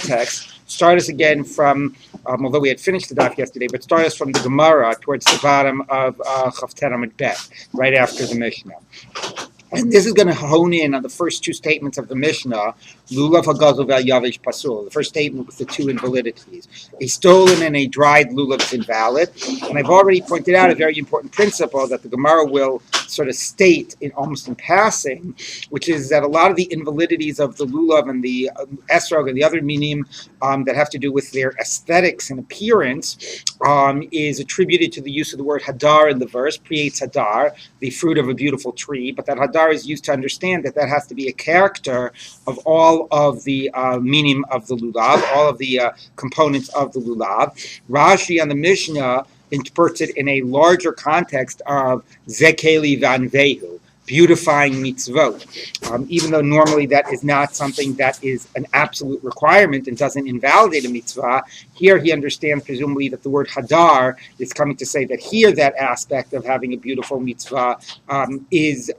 context, start us again from, although we had finished the daf yesterday, but start us from the Gemara towards the bottom of Chavter Amud Bet, right after the Mishnah. And this is going to hone in on the first two statements of the Mishnah, Lulav hagazel ve'yavish pasul. The first statement with the two invalidities. A stolen and a dried lulav is invalid. And I've already pointed out a very important principle that the Gemara will sort of state almost in passing, which is that a lot of the invalidities of the lulav and the esrog and the other minim that have to do with their aesthetics and appearance is attributed to the use of the word hadar in the verse, creates hadar, the fruit of a beautiful tree, but that hadar is used to understand that has to be a character of all of the meaning of the lulav, all of the components of the lulav. Rashi on the Mishnah interprets it in a larger context of zekeli vanvehu, beautifying mitzvot, even though normally that is not something that is an absolute requirement and doesn't invalidate a mitzvah. Here he understands presumably that the word hadar is coming to say that here that aspect of having a beautiful mitzvah is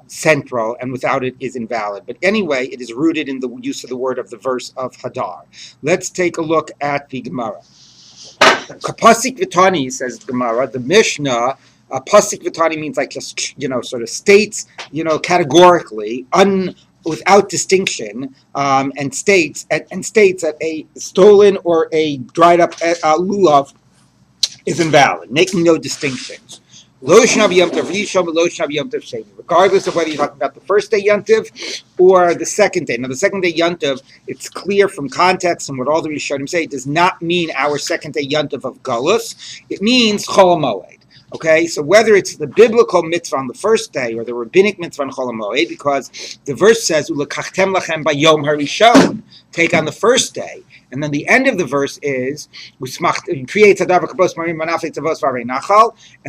central, and without it is invalid. But anyway, it is rooted in the use of the word of the verse of hadar. Let's take a look at the Gemara. Kapasik Vitani, says the Gemara, the Mishnah. Pasik Vitani means like just, sort of states, categorically, without distinction, and states that a stolen or a dried up lulav is invalid, making no distinctions. Regardless of whether you're talking about the first day Yantiv or the second day. Now, the second day Yantiv, it's clear from context and what all the Rishonim say, it does not mean our second day Yantiv of Galus. It means Chol HaMoed. Okay, so whether it's the biblical mitzvah on the first day or the rabbinic mitzvah on Chol HaMoed, because the verse says, "Ulekachtem lachem bayom harishon," take on the first day, and then the end of the verse is, and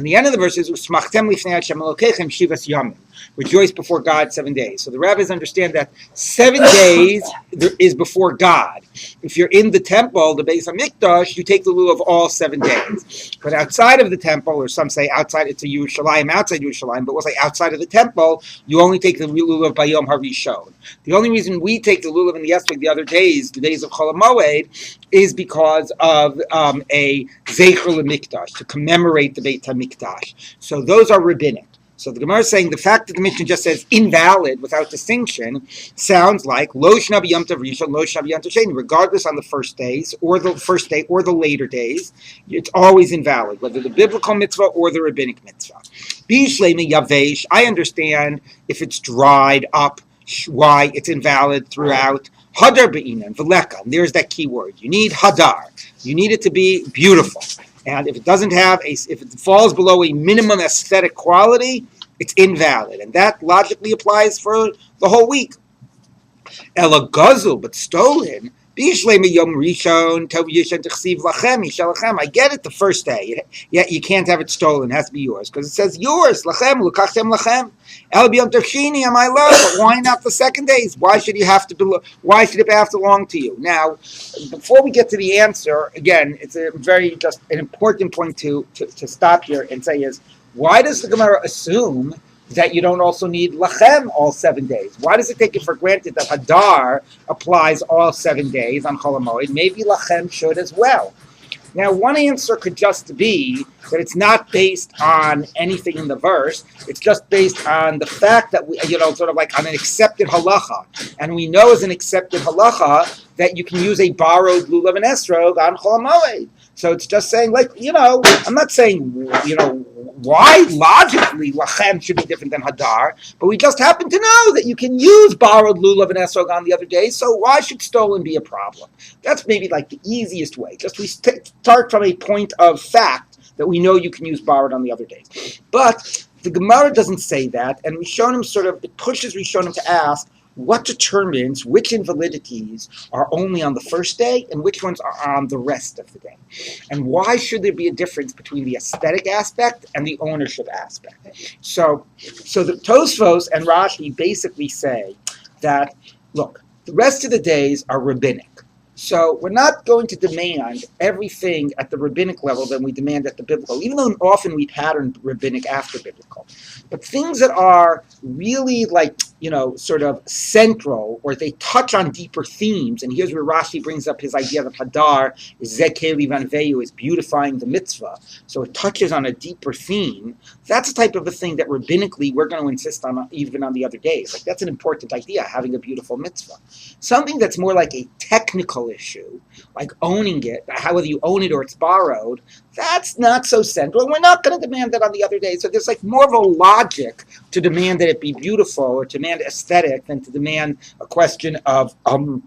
the end of the verse is, "Usmachtem lifnei Hashem Elokechem shivas yamim," rejoice before God 7 days. So the rabbis understand that 7 days is before God. If you're in the temple, the Beis HaMikdash, you take the lulav all 7 days. But outside of the temple, or some say outside, it's a Yerushalayim, outside Yerushalayim, but we'll say outside of the temple, you only take the lulav by Yom HaRishon. The only reason we take the lulav in the aspect the other days, the days of Chol HaMoed, is because of a Zecher LeMikdash, to commemorate the Beit HaMikdash. So those are rabbinic. So the Gemara is saying the fact that the Mishnah just says invalid without distinction sounds like lo shna b'yom tov rishon, lo shna b'yom tov sheni. Regardless on the first days or the first day or the later days, it's always invalid, whether the biblical mitzvah or the rabbinic mitzvah. B'shlemi yavesh. I understand if it's dried up, why it's invalid throughout. Hadar be'inan v'leka. There's that key word. You need hadar. You need it to be beautiful. And if it doesn't have if it falls below a minimum aesthetic quality, it's invalid. And that logically applies for the whole week. Ela guzzle, but stolen. I get it the first day. Yet you can't have it stolen. It has to be yours. Because it says yours. Lachem, lukachtem lachem. El b'yom tov sheni, am I love? But why not the second days? Why should it have to belong to you? Now, before we get to the answer, again, it's a very just an important point to stop here and say is, why does the Gemara assume that you don't also need lachem all 7 days? Why does it take it for granted that hadar applies all 7 days on Chol HaMoed? Maybe lachem should as well. Now, one answer could just be that it's not based on anything in the verse. It's just based on the fact that we, sort of like on an accepted halacha. And we know as an accepted halacha that you can use a borrowed lulav and esrog on Chol HaMoed. So it's just saying, I'm not saying, why logically lachem should be different than hadar, but we just happen to know that you can use borrowed lulav and esrog on the other day, so why should stolen be a problem? That's maybe like the easiest way. Just we start from a point of fact that we know you can use borrowed on the other days. But the Gemara doesn't say that, and it pushes Rishonim to ask, what determines which invalidities are only on the first day and which ones are on the rest of the day? And why should there be a difference between the aesthetic aspect and the ownership aspect? So the Tosfos and Rashi basically say that, look, the rest of the days are rabbinic. So we're not going to demand everything at the rabbinic level that we demand at the biblical, even though often we pattern rabbinic after biblical. But things that are really like, sort of central, or they touch on deeper themes, and here's where Rashi brings up his idea that Hadar is Zekeli Vanveyu, is beautifying the mitzvah. So it touches on a deeper theme. That's the type of a thing that rabbinically we're going to insist on even on the other days. Like that's an important idea, having a beautiful mitzvah. Something that's more like a technical issue, like owning it, whether you own it or it's borrowed, that's not so central. And we're not going to demand that on the other day. So there's like more of a logic to demand that it be beautiful or to demand aesthetic than to demand a question of than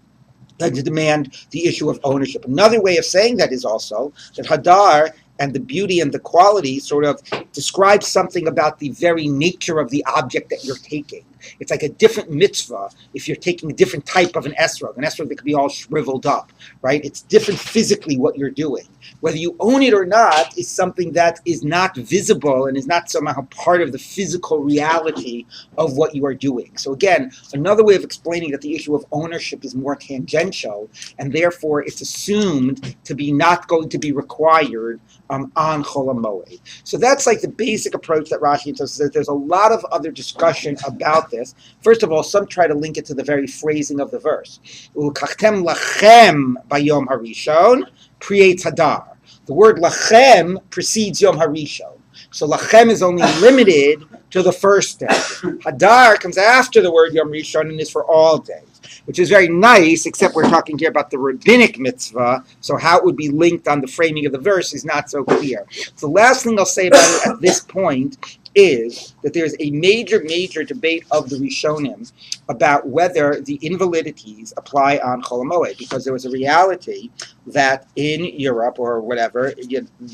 to demand the issue of ownership. Another way of saying that is also that Hadar and the beauty and the quality sort of describe something about the very nature of the object that you're taking. It's like a different mitzvah if you're taking a different type of an esrog that could be all shriveled up, right? It's different physically what you're doing. Whether you own it or not is something that is not visible and is not somehow part of the physical reality of what you are doing. So again, another way of explaining that the issue of ownership is more tangential, and therefore it's assumed to be not going to be required on Chol HaMoed. So that's like the basic approach that Rashi does. There's a lot of other discussion about this. First of all, some try to link it to the very phrasing of the verse. Ulkachtem lachem bayom harishon creates Hadar. The word lachem precedes Yom Harishon. So lachem is only limited to the first day. Hadar comes after the word Yom Rishon and is for all days, which is very nice, except we're talking here about the rabbinic mitzvah, so how it would be linked on the framing of the verse is not so clear. So the last thing I'll say about it at this point is that there's a major debate of the Rishonim about whether the invalidities apply on Chol HaMoed, because there was a reality that in Europe or whatever,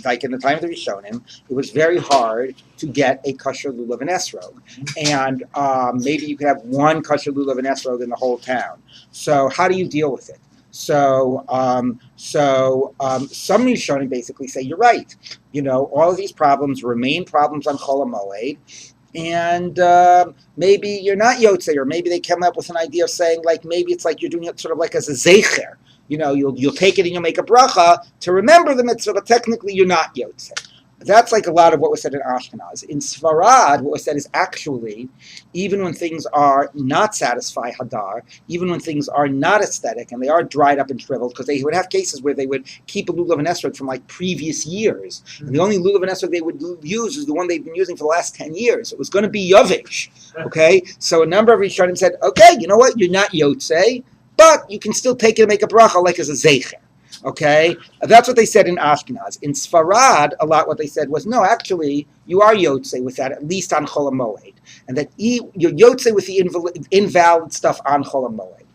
like in the time of the Rishonim, it was very hard to get a kosher lulav and esrog, and maybe you could have one kosher lulav and esrog in the whole town. So how do you deal with it? So some Rishonim basically say, you're right. All of these problems remain problems on Chol HaMoed, and maybe you're not Yotzei, or maybe they come up with an idea of saying, like, maybe it's like you're doing it sort of like as a Zecher. You'll take it and you'll make a bracha to remember the mitzvah, but technically you're not Yotzei. That's like a lot of what was said in Ashkenaz. In Sfarad, what was said is actually, even when things are not satisfy Hadar, even when things are not aesthetic and they are dried up and shriveled, because they would have cases where they would keep a lulav and esrog from like previous years. And the only lulav and esrog they would use is the one they've been using for the last 10 years. It was going to be Yavish. Okay? So a number of Rishonim said, okay, you know what? You're not Yotzei, but you can still take it and make a bracha like as a Zeicher. Okay, that's what they said in Ashkenaz. In Sfarad, a lot what they said was, no, actually, you are Yotzei with that, at least on Chol HaMoed. And that you're Yotzei with the invalid stuff on Chol HaMoed.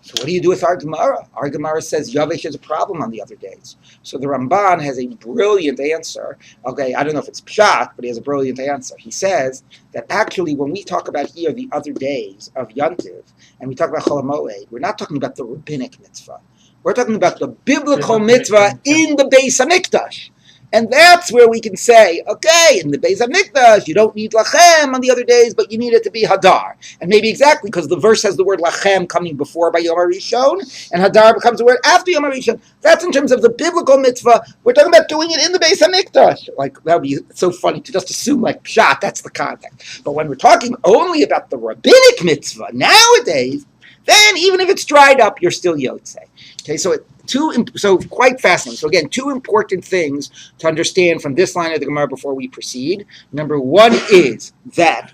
So what do you do with our Gemara? Our Gemara says Yavish is a problem on the other days. So the Ramban has a brilliant answer. Okay, I don't know if it's Pshat, but he has a brilliant answer. He says that actually when we talk about here the other days of Yantiv, and we talk about Chol HaMoed, we're not talking about the rabbinic mitzvah. We're talking about the biblical mitzvah in the Beis HaMikdash. And that's where we can say, okay, in the Beis HaMikdash, you don't need lachem on the other days, but you need it to be hadar. And maybe exactly because the verse has the word lachem coming before by Yom HaRishon, and hadar becomes the word after Yom HaRishon. That's in terms of the biblical mitzvah. We're talking about doing it in the Beis HaMikdash. Like, that would be so funny to just assume, like, pshat, that's the context. But when we're talking only about the rabbinic mitzvah nowadays, then even if it's dried up, you're still Yotzei. Okay, so quite fascinating. So again, two important things to understand from this line of the Gemara before we proceed. Number one is that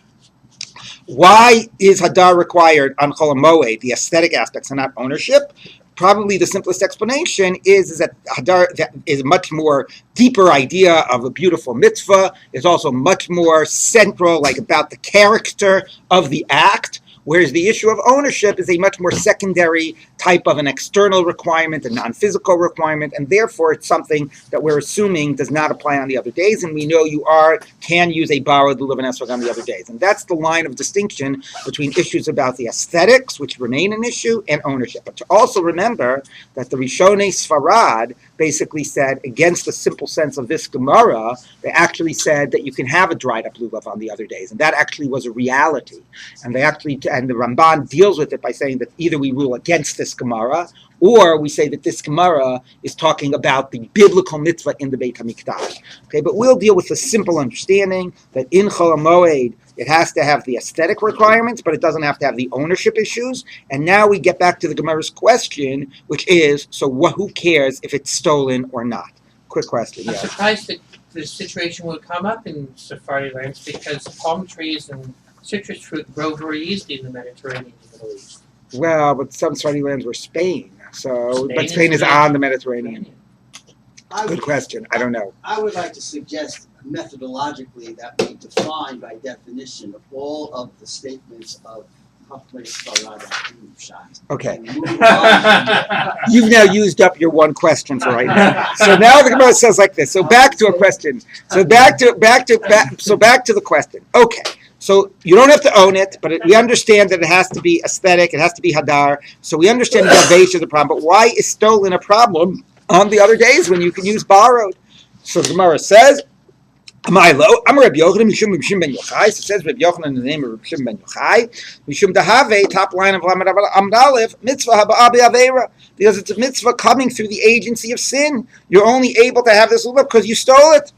why is Hadar required on Chol HaMoed, the aesthetic aspects and not ownership? Probably the simplest explanation is that Hadar that is a much more deeper idea of a beautiful mitzvah. It's also much more central, like about the character of the act. Whereas the issue of ownership is a much more secondary type of an external requirement, a non-physical requirement, and therefore it's something that we're assuming does not apply on the other days, and we know you can use a borrowed lulav and esrog on the other days. And that's the line of distinction between issues about the aesthetics, which remain an issue, and ownership. But to also remember that the Rishonei Sfarad basically said, against the simple sense of this Gemara, they actually said that you can have a dried up lulav on the other days, and that actually was a reality. And the Ramban deals with it by saying that either we rule against this Gemara, Or we say that this Gemara is talking about the biblical mitzvah in the Beit HaMikdash. Okay, but we'll deal with the simple understanding that in Chol HaMoed, it has to have the aesthetic requirements, but it doesn't have to have the ownership issues. And now we get back to the Gemara's question, which is, so who cares if it's stolen or not? Quick question. I'm Yeah. surprised that this situation would come up in Sephardi lands because palm trees and citrus fruit grow very easily in the Mediterranean and Middle East. Well, but some Saudi lands were Spain. So, but Spain Spain is is on the Mediterranean. I Good would, question. I don't know. I would like to suggest methodologically that we define by definition all of the statements of Chachmei Sfarad and Pshat. Okay. And move on. You've now used up your one question for right now. So now the Gemara says like this. So back to a question. So back to the question. Okay. So you don't have to own it, but we understand that it has to be aesthetic, it has to be hadar. So we understand that Yaveish is a problem. But why is stolen a problem on the other days when you can use borrowed? So the Gemara says, Amai lo, Amar Rabbi Yochanan, Mishum Mishum ben Yochai. So it says Rabbi Yochanan in the name of Mishum ben Yochai. Mishum dahave, top line of Lamed Amdalev, mitzvah haba'a be'aveira. Because it's a mitzvah coming through the agency of sin. You're only able to have this because you stole it.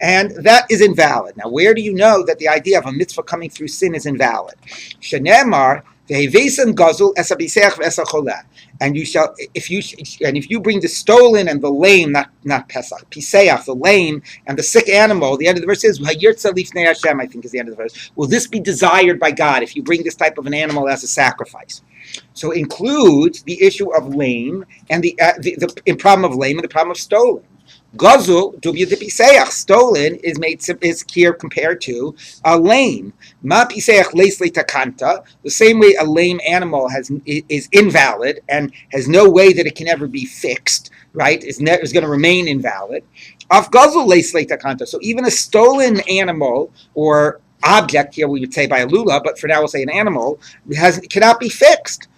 And that is invalid. Now, where do you know that the idea of a mitzvah coming through sin is invalid? Shenemar ve'hevesim gazul esabiseach ve'esacholeh. And you shall, if you bring the stolen and the lame, not Pesach, piseach, the lame and the sick animal. The end of the verse is Hayirtza lifnei Hashem. I think is the end of the verse. Will this be desired by God if you bring this type of an animal as a sacrifice? So it includes the issue of lame and the problem of lame and the problem of stolen. Gazul, dubya de piseach, stolen is here compared to a lame. Ma piseach leisle takanta, the same way a lame animal is invalid and has no way that it can ever be fixed, right? Is going to remain invalid. Af gazul leisle takanta, so even a stolen animal or object, here we would say by a lula, but for now we'll say an animal, cannot be fixed.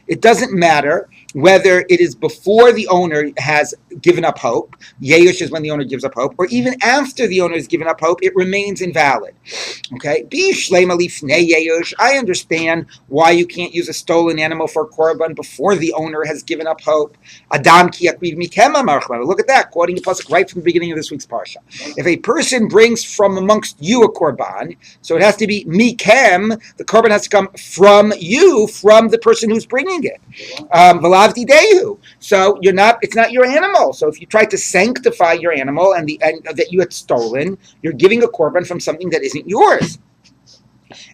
It doesn't matter whether it is before the owner has given up hope, Yeush is when the owner gives up hope, or even after the owner has given up hope, it remains invalid. Okay? I understand why you can't use a stolen animal for a korban before the owner has given up hope. Adam ki yakriv mikema marchman. Look at that, quoting the pasuk right from the beginning of this week's parsha. If a person brings from amongst you a korban, so it has to be mikem, the korban has to come from you, from the person who's bringing it. So it's not your animal. So if you try to sanctify your animal and that you had stolen, you're giving a korban from something that isn't yours.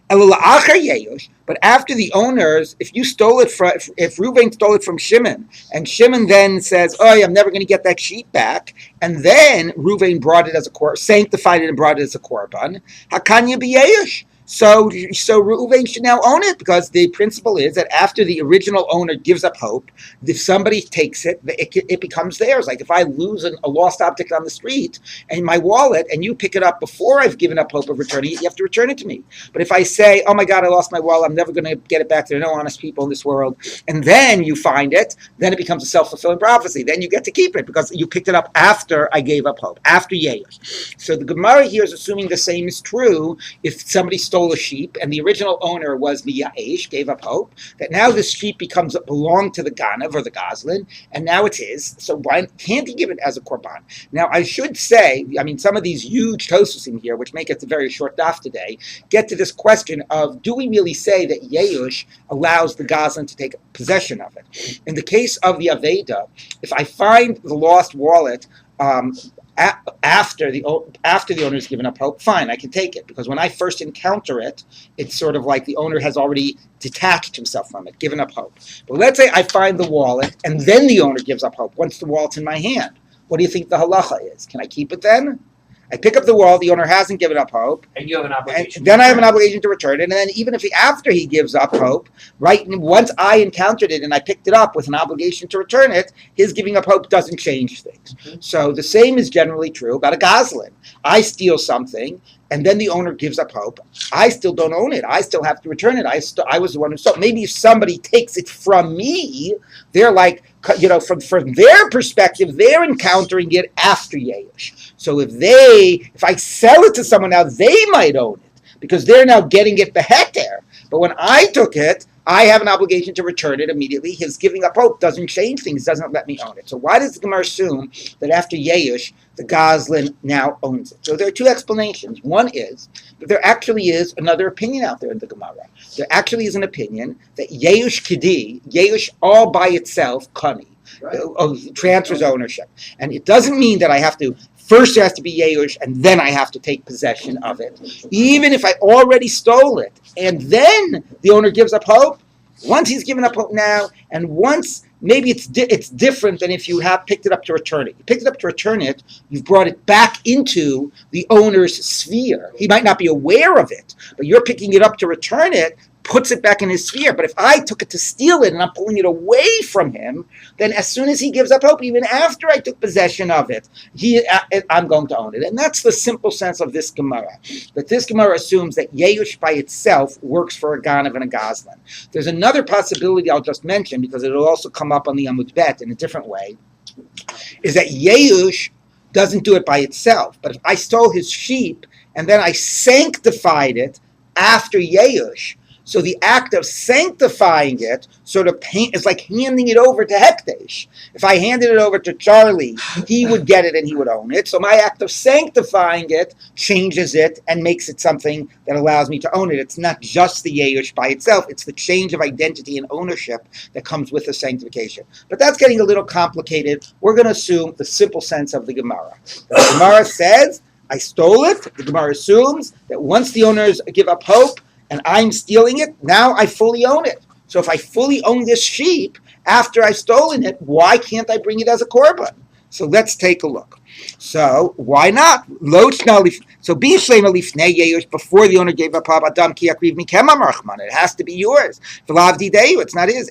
But after the owners, if Reuven stole it from Shimon, and Shimon then says, "Oh, I'm never going to get that sheep back," and then Reuven brought it as a korban, sanctified it and brought it as a korban, hakanya b'yeyush. So Reuven should now own it, because the principle is that after the original owner gives up hope, if somebody takes it, it becomes theirs. Like if I lose a lost object on the street and my wallet, and you pick it up before I've given up hope of returning it, you have to return it to me. But if I say, "Oh my God, I lost my wallet, I'm never going to get it back. There are no honest people in this world," and then you find it, then it becomes a self-fulfilling prophecy. Then you get to keep it because you picked it up after I gave up hope, after Yeush. So the Gemara here is assuming the same is true if somebody stole a sheep and the original owner was Miyaesh, gave up hope, that now this sheep belonged to the Ganav or the Goslin, and now it's his. So why can't he give it as a korban? Now I should say, some of these huge tosos in here, which make it a very short daf today, get to this question of, do we really say that Yeush allows the Goslin to take possession of it? In the case of the Aveda, if I find the lost wallet after the owner's given up hope, fine, I can take it, because when I first encounter it, it's sort of like the owner has already detached himself from it, given up hope. But let's say I find the wallet and then the owner gives up hope once the wallet's in my hand. What do you think the halacha is? Can I keep it then? I pick up the wallet, the owner hasn't given up hope, and you have an obligation. And then I have an obligation to return it. And then even if after he gives up hope, right, once I encountered it and I picked it up with an obligation to return it, his giving up hope doesn't change things. Mm-hmm. So the same is generally true about a goslin. I steal something, and then the owner gives up hope. I still don't own it. I still have to return it. I was the one who stole. Maybe if somebody takes it from me, they're like, from their perspective, they're encountering it after Yeush. So if I sell it to someone now, they might own it, because they're now getting it beheter. But when I took it, I have an obligation to return it immediately. His giving up hope doesn't change things, doesn't let me own it. So why does the Gemara assume that after Yeush, the Goslin now owns it? So there are two explanations. One is that there actually is another opinion out there in the Gemara. There actually is an opinion that Yeush Kidi, Yeush all by itself, Kani, transfers ownership. And it doesn't mean that I have to, first there has to be Yeush and then I have to take possession of it. Even if I already stole it and then the owner gives up hope, once he's given up hope now, and once maybe it's different than if you have picked it up to return it. You picked it up to return it, you've brought it back into the owner's sphere. He might not be aware of it, but you're picking it up to return it, puts it back in his sphere. But if I took it to steal it and I'm pulling it away from him, then as soon as he gives up hope, even after I took possession of it, I'm going to own it. And that's the simple sense of this Gemara. That this Gemara assumes that Yeush by itself works for a Ganav and a Goslin. There's another possibility I'll just mention, because it'll also come up on the Amud Bet in a different way, is that Yeush doesn't do it by itself. But if I stole his sheep and then I sanctified it after Yeush, so the act of sanctifying it sort of is like handing it over to Hekdesh. If I handed it over to Charlie, he would get it and he would own it. So my act of sanctifying it changes it and makes it something that allows me to own it. It's not just the Yeush by itself. It's the change of identity and ownership that comes with the sanctification. But that's getting a little complicated. We're going to assume the simple sense of the Gemara. The Gemara says, I stole it. The Gemara assumes that once the owners give up hope, and I'm stealing it, now I fully own it. So if I fully own this sheep after I've stolen it, why can't I bring it as a korban? So let's take a look. So why not? So before the owner gave up Adam ki yakriv mikem amrachman. It has to be yours. It's not his.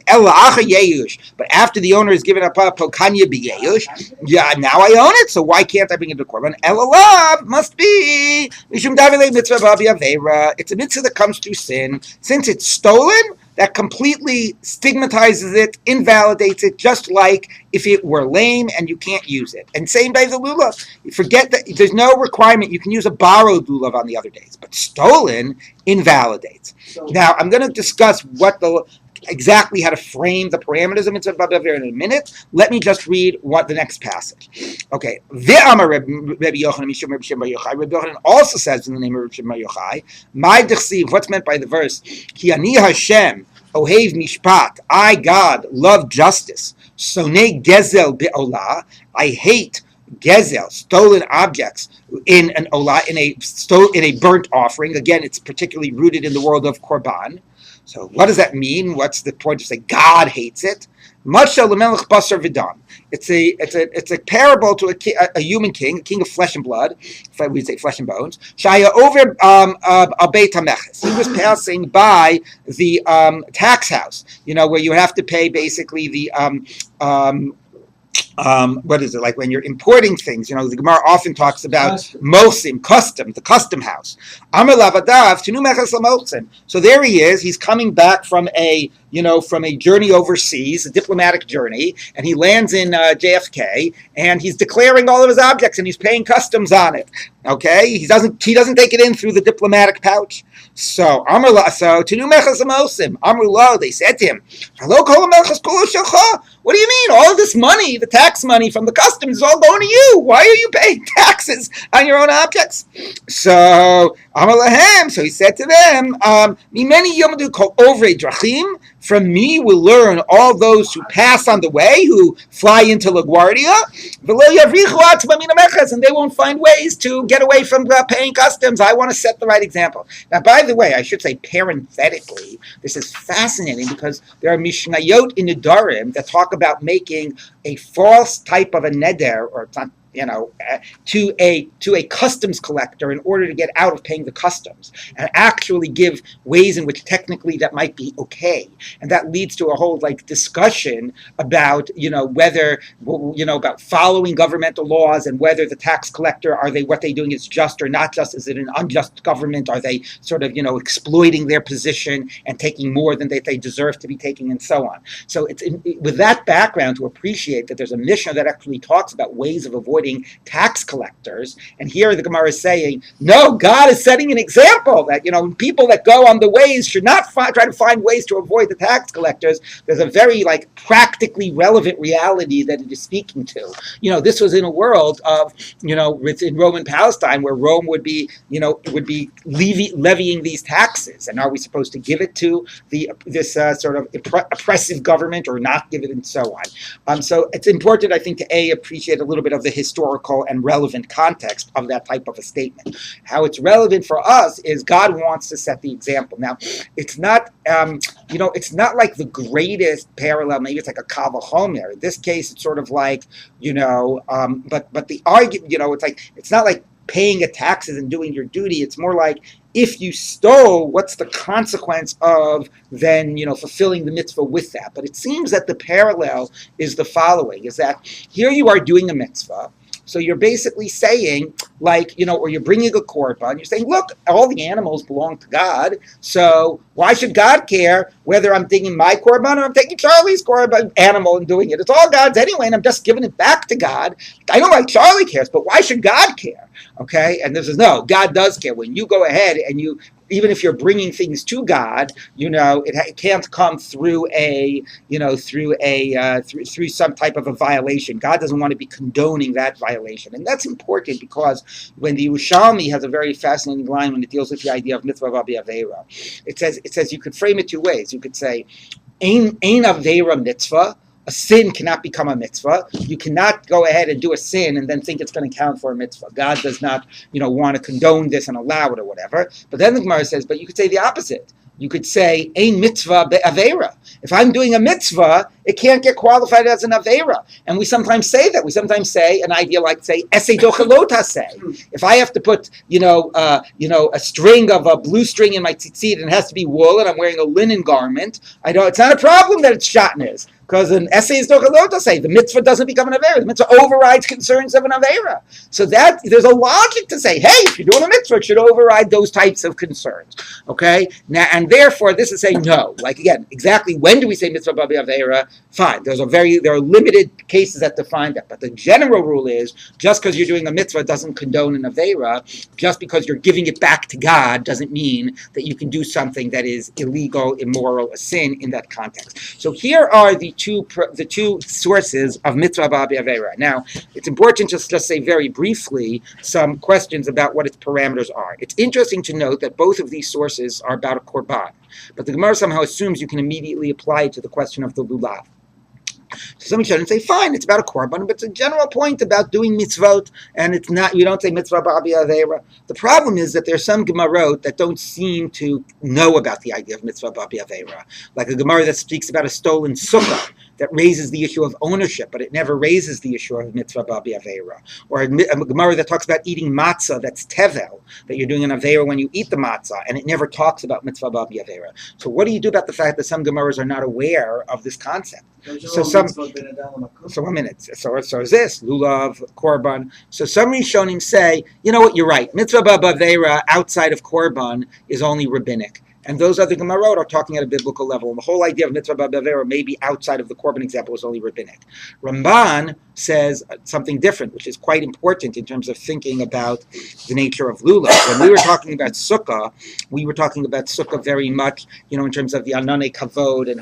But after the owner has given up pokanya b'yeush, yeah, now I own it. So why can't I bring it to korban? Elalav must be mishum davile mitzvah babi avera. It's a mitzvah that comes through sin. Since it's stolen, that completely stigmatizes it, invalidates it, just like if it were lame and you can't use it. And same by the lulav. You forget that there's no requirement. You can use a borrowed lulav on the other days, but stolen invalidates. Now, I'm going to discuss exactly how to frame the parameters of mitzvah b'aver in a minute. Let me just read the next passage. Okay. Ve'amar Rabbi Yochanan also says in the name of Rabbi Yochai, my dechsiv, what's meant by the verse, Ki ani Hashem, ohev mishpat, I, God, love justice. Sonei gezel be'olah, I hate gezel, stolen objects, in an olah, in a burnt offering. Again, it's particularly rooted in the world of korban. So what does that mean? What's the point to say God hates it? It's a parable to a human king, a king of flesh and blood, if we'd say flesh and bones. Shaya over a Beit HaMeches. He was passing by the tax house, where you have to pay basically the what is it, like when you're importing things? The Gemara often talks about mosim, custom, the custom house. Amar lavadav tinu mechas lamosim. So there he is. He's coming back from a journey overseas, a diplomatic journey, and he lands in JFK, and he's declaring all of his objects, and he's paying customs on it. Okay, he doesn't take it in through the diplomatic pouch. So tinu mechas lamosim. Amru lo, they said to him, "Hello, kol melchas kol shelcha." What do you mean? All of this money, the tax money from the customs, is all going to you. Why are you paying taxes on your own objects? So, Amar lahem, so he said to them, Mimeni yomadu kol ovrei drachim. From me will learn all those who pass on the way, who fly into LaGuardia, and they won't find ways to get away from paying customs. I want to set the right example. Now, by the way, I should say parenthetically, this is fascinating because there are Mishnayot in Nedarim that talk about making a false type of a neder, or to a customs collector in order to get out of paying the customs, and actually give ways in which technically that might be okay. And that leads to a whole discussion about whether about following governmental laws, and whether the tax collector, what they're doing is just or not just. Is it an unjust government? Are they sort of exploiting their position and taking more than they deserve to be taking, and so on. So it's with that background to appreciate that there's a Mishnah that actually talks about ways of avoiding avoiding tax collectors. And here the Gemara is saying, no, God is setting an example that, people that go on the ways should not try to find ways to avoid the tax collectors. There's a very practically relevant reality that it is speaking to. This was in a world of, within Roman Palestine where Rome would be levying these taxes. And are we supposed to give it to this sort of oppressive government or not give it, and so on? So it's important, I think, to appreciate a little bit of the historical and relevant context of that type of a statement. How it's relevant for us is God wants to set the example. Now, it's not, it's not like the greatest parallel. Maybe it's like a Kal Vachomer. In this case, it's sort of like, but the argument, it's not like paying a taxes and doing your duty. It's more like, if you stole, what's the consequence of then, fulfilling the mitzvah with that? But it seems that the parallel is the following, is that here you are doing a mitzvah. So you're basically saying, or you're bringing a korban, you're saying, look, all the animals belong to God, so why should God care whether I'm taking my korban or I'm taking Charlie's korban animal and doing it? It's all God's anyway, and I'm just giving it back to God. I know why Charlie cares, but why should God care? Okay, and this is, no, God does care. When you go ahead and even if you're bringing things to God, it can't come through through some type of a violation. God doesn't want to be condoning that violation, and that's important because when the Yerushalmi has a very fascinating line when it deals with the idea of mitzvah v'aveira, it says you could frame it two ways. You could say, "Ein aveira mitzvah." A sin cannot become a mitzvah. You cannot go ahead and do a sin and then think it's going to count for a mitzvah. God does not, want to condone this and allow it or whatever. But then the Gemara says, but you could say the opposite. You could say, ein mitzvah be'aveira. If I'm doing a mitzvah, it can't get qualified as an aveira. And we sometimes say that. We sometimes say an idea like, say, esse dochelot haseh. If I have to put, a string of a blue string in my tzitzit and it has to be wool and I'm wearing a linen garment, it's not a problem that it's shatnez. Because an essay is dochelot haseh. The mitzvah doesn't become an aveira. The mitzvah overrides concerns of an aveira. So that there's a logic to say, hey, if you're doing a mitzvah, it should override those types of concerns. Okay? Now, and therefore, this is saying no. Again, exactly when do we say mitzvah babi aveira? Fine. There are limited cases that define that. But the general rule is, just because you're doing a mitzvah doesn't condone an aveira. Just because you're giving it back to God doesn't mean that you can do something that is illegal, immoral, a sin in that context. So here are the two sources of mitzvah babi aveira. Now, it's important to just say very briefly some questions about what its parameters are. It's interesting to note that both of these sources are about a korban, but the Gemara somehow assumes you can immediately apply it to the question of the lulav. So somebody shouldn't say, fine, it's about a korban, but it's a general point about doing mitzvot, and it's not, you don't say mitzvah babi aveira. The problem is that there's some Gemarot that don't seem to know about the idea of mitzvah babi aveira, like a Gemara that speaks about a stolen sukkah, that raises the issue of ownership, but it never raises the issue of mitzvah babi aveira. Or a Gemara that talks about eating matzah, that's tevel, that you're doing an aveira when you eat the matzah, and it never talks about mitzvah babi aveira. So what do you do about the fact that some Gemaras are not aware of this concept? So 1 minute. So is this lulav, korban. So some Rishonim say, you know what, you're right. Mitzvah b'aveira outside of korban is only rabbinic. And those other Gemarot are talking at a biblical level. And the whole idea of mitzvah b'aveira, maybe outside of the korban example, is only rabbinic. Ramban says something different, which is quite important in terms of thinking about the nature of lulav. When we were talking about Succah, we were talking about Succah very much, in terms of the anane kavod and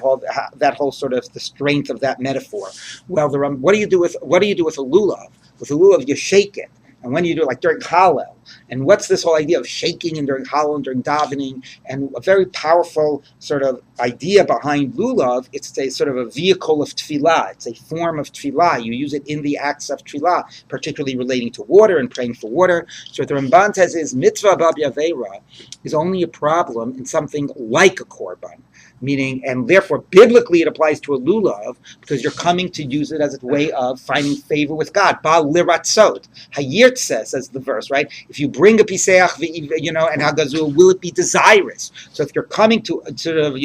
that whole sort of the strength of that metaphor. Well, what do you do with a lulav? With a lulav, you shake it. And when you do it, like during Hallel, and what's this whole idea of shaking and during Hallel and during davening, and a very powerful sort of idea behind lulav, it's a sort of a vehicle of tefillah, it's a form of tefillah. You use it in the acts of tefillah, particularly relating to water and praying for water. So what the Ramban says is mitzvah babi aveira is only a problem in something like a korban. Meaning, and therefore, biblically, it applies to a lulav because you're coming to use it as a way of finding favor with God. Ba'al liratzot. Hayirtzeh says the verse, right? If you bring a piseach, and hagazul, will it be desirous? So if you're coming to sort of,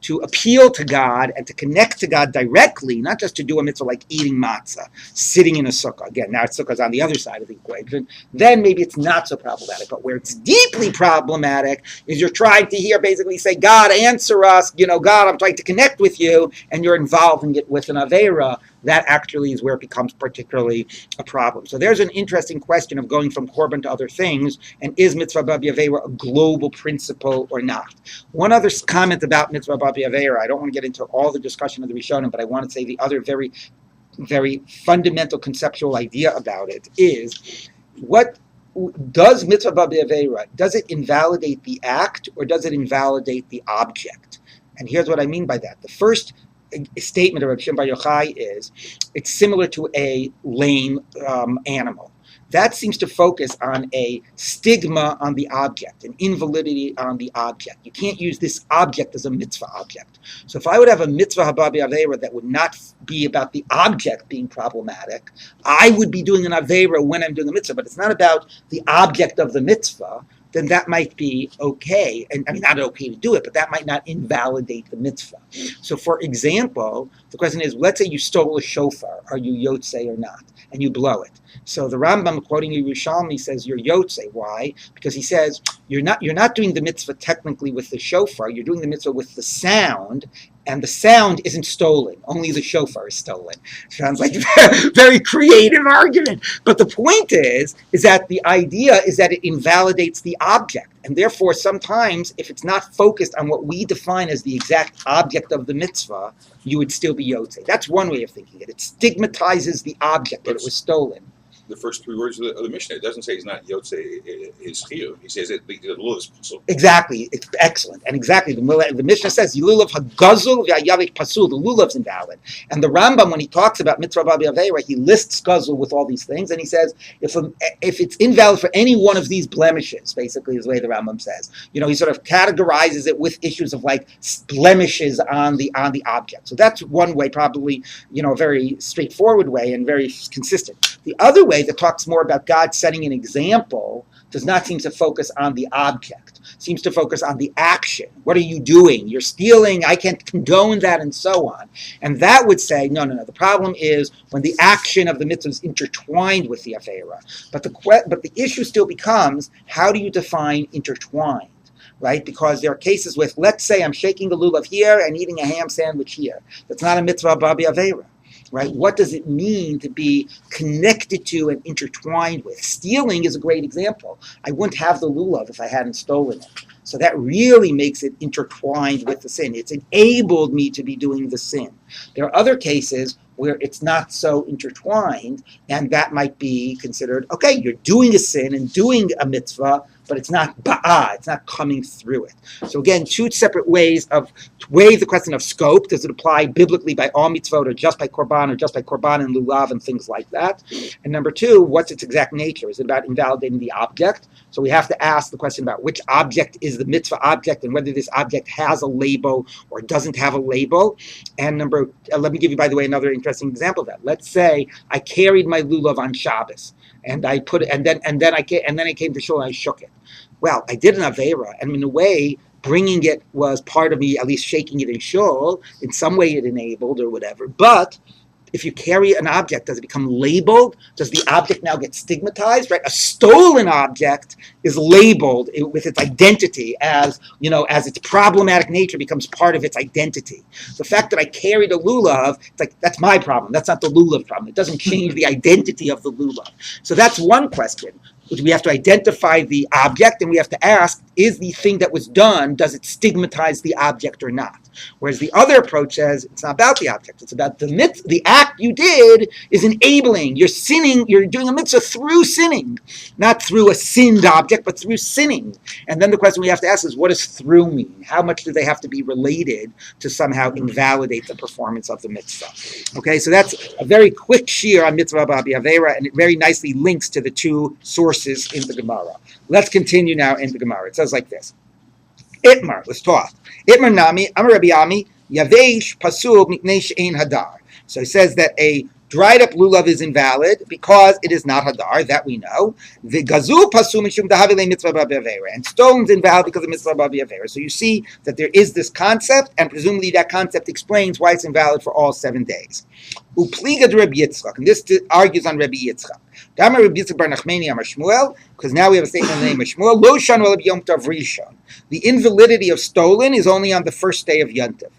to appeal to God and to connect to God directly, not just to do a mitzvah like eating matzah, sitting in a sukkah. Again, now sukkah's on the other side of the equation. Then maybe it's not so problematic. But where it's deeply problematic is you're trying to basically say, God, answer us. God, I'm trying to connect with you, and you're involving it with an Avera, that actually is where it becomes particularly a problem. So there's an interesting question of going from Korban to other things, and is Mitzvah Babi Avera a global principle or not? One other comment about Mitzvah Babi Avera, I don't want to get into all the discussion of the Rishonim, but I want to say the other very, very fundamental conceptual idea about it is, what does Mitzvah Babi Avera, does it invalidate the act or does it invalidate the object? And here's what I mean by that. The first statement of Rabbi Shimon Bar Yochai is, it's similar to a lame animal. That seems to focus on a stigma on the object, an invalidity on the object. You can't use this object as a mitzvah object. So if I would have a mitzvah hababi aveira that would not be about the object being problematic, I would be doing an aveira when I'm doing a mitzvah, but it's not about the object of the mitzvah, then that might be okay. And I mean, not okay to do it, but that might not invalidate the mitzvah. So for example, the question is, let's say you stole a shofar, are you yotzei or not? And you blow it. So the Rambam, quoting Yerushalmi, says you're yotzei. Why? Because he says you're not doing the mitzvah technically with the shofar, you're doing the mitzvah with the sound, and the sound isn't stolen. Only the shofar is stolen. Sounds like a very creative argument. But the point is that the idea is that it invalidates the object. And therefore, sometimes, if it's not focused on what we define as the exact object of the mitzvah, you would still be yotzei. That's one way of thinking it. It stigmatizes the object that it was stolen. The first three words of the Mishnah. It doesn't say he's not yotzei his chiyuv. He says it the lulav is pasul. Exactly, it's excellent, and exactly the Mishnah says lulav hagazul v'yavik pasul. The lulav's invalid, and the Rambam, when he talks about mitzvah babi aveira, he lists gazul with all these things, and he says if it's invalid for any one of these blemishes, basically is the way the Rambam says. He sort of categorizes it with issues of like blemishes on the object. So that's one way, probably a very straightforward way and very consistent. The other way that talks more about God setting an example does not seem to focus on the object, seems to focus on the action. What are you doing? You're stealing, I can't condone that, and so on. And that would say, no. The problem is when the action of the mitzvah is intertwined with the afera. But the issue still becomes, how do you define intertwined? Right? Because there are cases with, let's say I'm shaking a lulav here and eating a ham sandwich here. That's not a mitzvah babi avera. Right? What does it mean to be connected to and intertwined with? Stealing is a great example. I wouldn't have the lulav if I hadn't stolen it. So that really makes it intertwined with the sin. It's enabled me to be doing the sin. There are other cases where it's not so intertwined, and that might be considered, okay, you're doing a sin and doing a mitzvah, but it's not ba'ah, it's not coming through it. So again, two separate ways of weigh the question of scope. Does it apply biblically by all mitzvot or just by korban and lulav and things like that? And number two, what's its exact nature? Is it about invalidating the object? So we have to ask the question about which object is the mitzvah object and whether this object has a label or doesn't have a label. And let me give you, by the way, another interesting example of that. Let's say I carried my lulav on Shabbos, and I put it, and then I came to shul and I shook it. Well, I did an aveira, and in a way, bringing it was part of me, at least shaking it in shul. In some way, it enabled or whatever. But if you carry an object, does it become labeled? Does the object now get stigmatized? Right? A stolen object is labeled with its identity as its problematic nature becomes part of its identity. The fact that I carried a lulav, it's like, that's my problem. That's not the lulav problem. It doesn't change the identity of the lulav. So that's one question. We have to identify the object, and we have to ask, is the thing that was done, does it stigmatize the object or not? Whereas the other approach says, it's not about the object, it's about the act you did is enabling. You're sinning, you're doing a mitzvah through sinning, not through a sinned object, but through sinning. And then the question we have to ask is, what does through mean? How much do they have to be related to somehow invalidate the performance of the mitzvah? Okay, so that's a very quick shir on mitzvah babi avera, and it very nicely links to the two sources in the Gemara. Let's continue now in the Gemara. It says like this. Itmar was taught. Itmar nami, Amar Rabbi Yomi, yavesh pasul mipnei she'ein hadar. So it says that a dried up lulav is invalid because it is not hadar, that we know. The gazul pasul mishum dahavile mitzvah babi avera. And stone's invalid because of mitzvah babi avera. So you see that there is this concept, and presumably that concept explains why it's invalid for all 7 days. Upligad Rabbi Yitzchak, and this argues on Rabbi Yitzchak. Dama Rabbi Yitzchak bar Nachmani Amar Shmuel, because now we have a statement in the name of Shmuel. Lo shan v'lo b'yom tov rishon. The invalidity of stolen is only on the first day of Yontiv.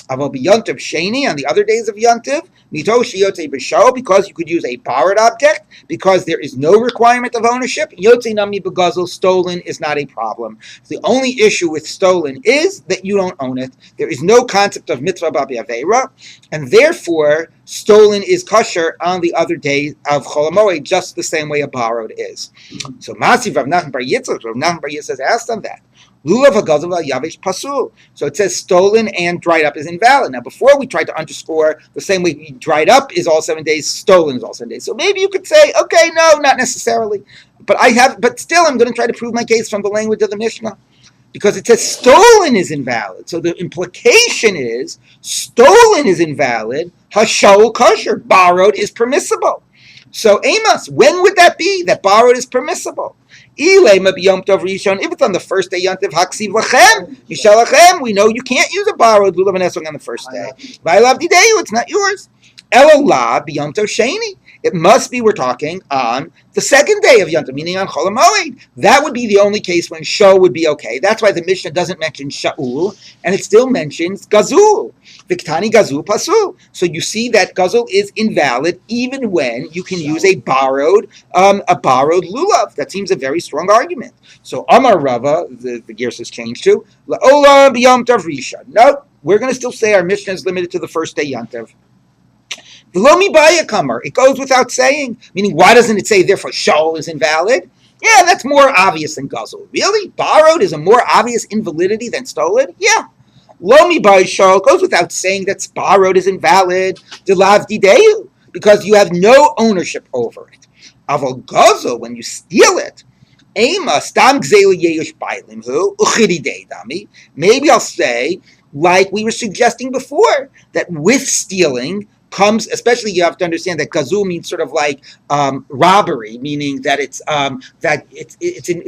Aval b'yom tov sheni, on the other days of Yontiv, mito sheyotei b'shao, because you could use a borrowed object, because there is no requirement of ownership. Yotei nami b'gazel, stolen is not a problem. The only issue with stolen is that you don't own it. There is no concept of mitzvah b'aveira, and therefore stolen is kosher on the other days of Chol HaMoed, just the same way a borrowed is. So Masiv Rav Nachman bar Yitzchak, Rav Nachman bar Yitzchak asked on that. Lulav hagazel yavish pasul. So it says stolen and dried up is invalid. Now, before we tried to underscore the same way dried up is all 7 days, stolen is all 7 days. So maybe you could say, okay, no, not necessarily. But still, I'm going to try to prove my case from the language of the Mishnah, because it says stolen is invalid. So the implication is stolen is invalid. Hashal kosher, borrowed is permissible. So Amos, when would that be that borrowed is permissible? If it's on the first day Yontiv, haksiv lachem, yishal lachem, we know you can't use a borrowed lulav and esrog on the first day. V'alav dideyu, it's not yours. Elolah b'yom tov sheni. It must be we're talking on the second day of Yontiv, meaning on Chol HaMoed. That would be the only case when Shah would be okay. That's why the Mishnah doesn't mention Sha'ul, and it still mentions Gazul. Viktani Gazul Pasul. So you see that Gazul is invalid even when you can use a borrowed lulav. That seems a very strong argument. So Amar Rava, the gears has changed to La'olam b'yom tov rishon. No, we're going to still say our Mishnah is limited to the first day Yontiv. V'lo mibaya kamar. It goes without saying. Meaning, why doesn't it say therefore Shaul is invalid? Yeah, that's more obvious than Gazul. Really? Borrowed is a more obvious invalidity than stolen? Yeah. Lo mibaya Shaul goes without saying that borrowed is invalid. Delav dideyu, because you have no ownership over it. Aval Gazul, when you steal it, maybe I'll say, like we were suggesting before, that with stealing comes, especially you have to understand that gazul means sort of like robbery, meaning that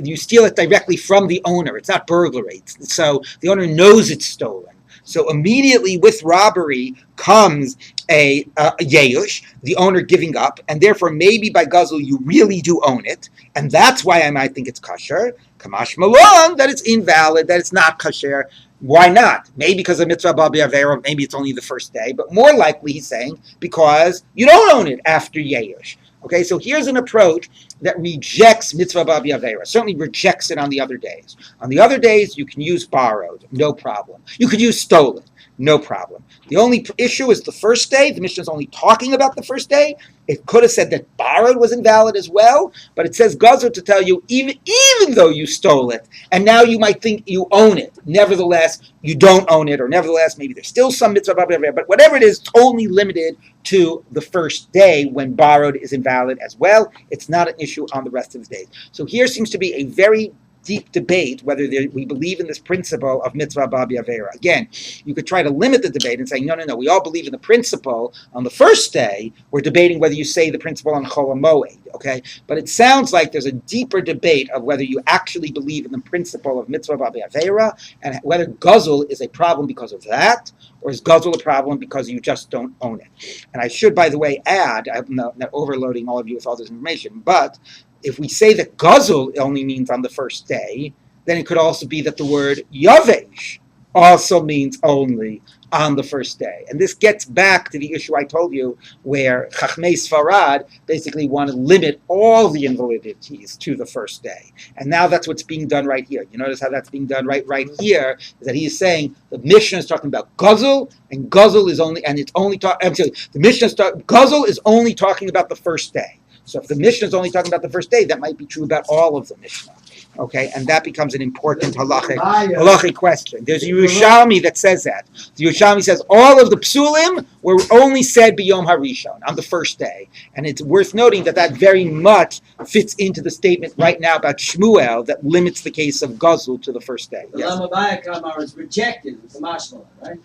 you steal it directly from the owner. It's not burglary. So the owner knows it's stolen. So immediately with robbery comes a yeyush, the owner giving up, and therefore maybe by gazul you really do own it, and that's why I might think it's kosher. Kamash malon, that it's invalid, that it's not kosher. Why not? Maybe because of mitzvah babi avera, maybe it's only the first day, but more likely he's saying because you don't own it after yeyush. Okay, so here's an approach that rejects mitzvah babi avera, certainly rejects it on the other days. On the other days, you can use borrowed, no problem. You could use stolen, no problem. The only issue is the first day. The Mishnah is only talking about the first day. It could have said that borrowed was invalid as well, but it says gazul to tell you even though you stole it, and now you might think you own it, nevertheless you don't own it, or nevertheless maybe there's still some mitzvah, but whatever it is, it's only limited to the first day when borrowed is invalid as well. It's not an issue on the rest of the days. So here seems to be a very deep debate whether we believe in this principle of mitzvah babi avera. Again, you could try to limit the debate and say, no, we all believe in the principle on the first day. We're debating whether you say the principle on Chol HaMoed, okay? But it sounds like there's a deeper debate of whether you actually believe in the principle of mitzvah babi avera, and whether gazul is a problem because of that, or is gazul a problem because you just don't own it. And I should, by the way, add, I'm not overloading all of you with all this information, but if we say that gazul only means on the first day, then it could also be that the word yavesh also means only on the first day. And this gets back to the issue I told you where Chachmei Sfarad basically want to limit all the invalidities to the first day. And now that's what's being done right here. You notice how that's being done right here, is that he is saying the Mishnah is talking about gazul, and gazul is only, and it's only talking, the Mishnah gazul is only talking about the first day. So if the Mishnah is only talking about the first day, that might be true about all of the Mishnah. Okay, and that becomes an important halachic question. There's a Yerushalmi that says that. The Yerushalmi says all of the psulim were only said b'yom harishon, on the first day. And it's worth noting that very much fits into the statement right now about Shmuel that limits the case of gazul to the first day. The Lamabaya Kamar is rejected with the Mashmalan, right?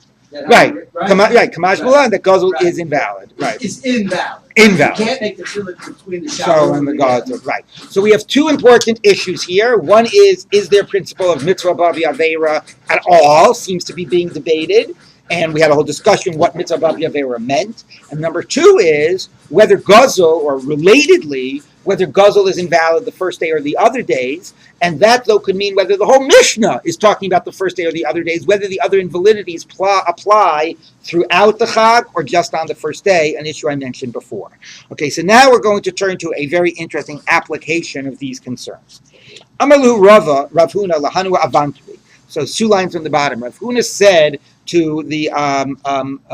Right. Kamash Mulan, that gazul is invalid. Right. It's invalid. Invalid. You can't make the filling between the Sha'ul and the gazul. Right. So we have two important issues here. One is there principle of mitzvah babi aveira at all? Seems to be being debated. and we had a whole discussion what mitzvah Bab Yavera meant. And number two is whether Guzzle, or relatedly, whether Guzzle is invalid the first day or the other days. And that, though, could mean whether the whole Mishnah is talking about the first day or the other days, whether the other invalidities apply throughout the Chag or just on the first day, an issue I mentioned before. Okay, so now we're going to turn to a very interesting application of these concerns. Amalu Rava, Rav Huna, Lahanu Avantri. So 2 lines from the bottom. Rav Huna said to the